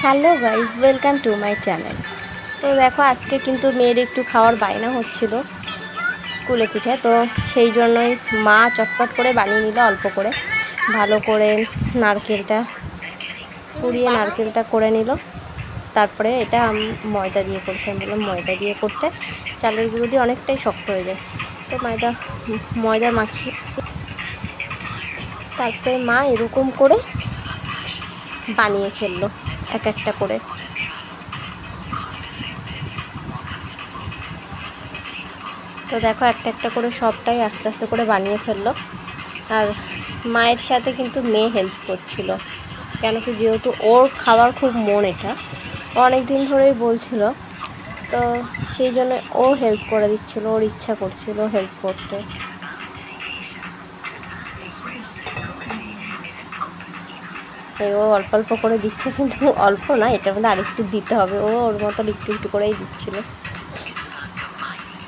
Hello guys, welcome to my channel. তো দেখো, আজকে কিন্তু মেয়ের একটু খাওয়ার বায়না হচ্ছিল কুলে পিঠে। তো সেই জন্যই মা চটপট করে বানিয়ে নিল অল্প করে, ভালো করে নারকেলটা পুড়িয়ে নারকেলটা করে নিল। তারপরে এটা ময়দা দিয়ে করছে। আমি বললাম ময়দা দিয়ে করতে চালের গুঁড়ো দিয়ে অনেকটাই শক্ত হয়ে যায়। তো ময়দা মাখিয়ে তারপরে মা এরকম করে বানিয়ে ফেললো এক একটা করে। তো দেখো, একটা একটা করে সবটাই আস্তে আস্তে করে বানিয়ে ফেললো। আর মায়ের সাথে কিন্তু মেয়ে হেল্প করছিল, কেন কি যেহেতু ওর খাবার খুব মন, এটা অনেক দিন ধরেই বলছিল। তো সেই জন্য ও হেল্প করে দিচ্ছিল, ওর ইচ্ছা করছিল হেল্প করতে। ও অল্প অল্প করে দিচ্ছে, কিন্তু অল্প না, এটার মধ্যে আরেকটু দিতে হবে। ও ওর মতন একটু একটু করেই দিচ্ছিল।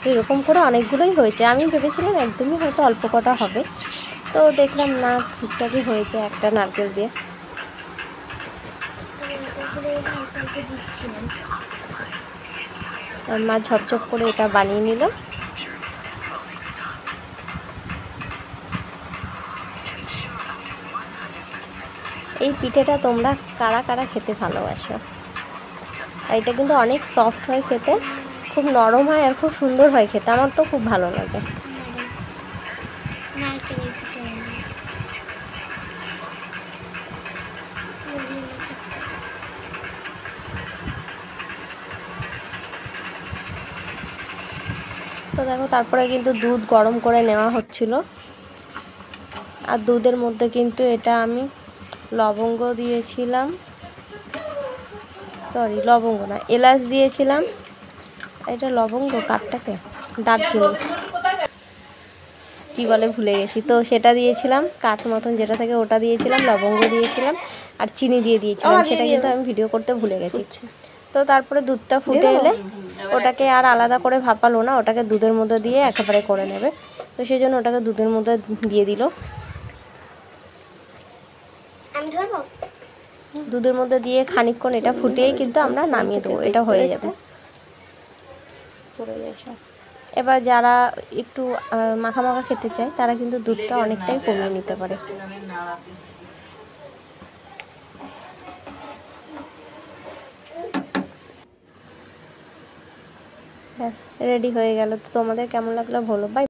এরকম করে অনেকগুলোই হয়েছে। আমি ভেবেছিলাম একদমই হয়তো অল্প কটা হবে, তো দেখলাম না, ঠিকঠাকই হয়েছে একটা নারকেল দিয়ে। মা ঝপঝপ করে এটা বানিয়ে নিল। এই পিঠেটা তোমরা কারা কারা খেতে ভালোবাসো? আর এটা কিন্তু অনেক সফট হয় খেতে, খুব নরম হয় আর খুব সুন্দর হয় খেতে। আমার তো খুব ভালো লাগে। তো দেখো, তারপরে কিন্তু দুধ গরম করে নেওয়া হচ্ছিল। আর দুধের মধ্যে কিন্তু এটা আমি লবঙ্গ দিয়েছিলাম, সরি লবঙ্গ না, এলাচ দিয়েছিলাম। এটা লবঙ্গ কাঠটাকে, দারচিনি কি বলে ভুলে গেছি। তো সেটা দিয়েছিলাম, কাঠ মতন যেটা থাকে ওটা দিয়েছিলাম, লবঙ্গ দিয়েছিলাম আর চিনি দিয়েছিলাম। সেটা কিন্তু আমি ভিডিও করতে ভুলে গেছি। তো তারপরে দুধটা ফুটে এলে ওটাকে আর আলাদা করে ভাপালো না, ওটাকে দুধের মধ্যে দিয়ে একেবারে করে নেবে। তো সেই জন্য ওটাকে দুধের মধ্যে দিয়ে দিল। দুধের মধ্যে দিয়ে খানিকক্ষণ এটা ফুটিয়েই কিন্তু আমরা নামিয়ে দেবো, এটা হয়ে যাবে। এবার যারা একটু মাখা মাখা খেতে চায় তারা কিন্তু দুধটা অনেকটাই কমিয়ে নিতে পারে। ব্যাস রেডি হয়ে গেল। তো তোমাদের কেমন লাগলো বলো। বাই।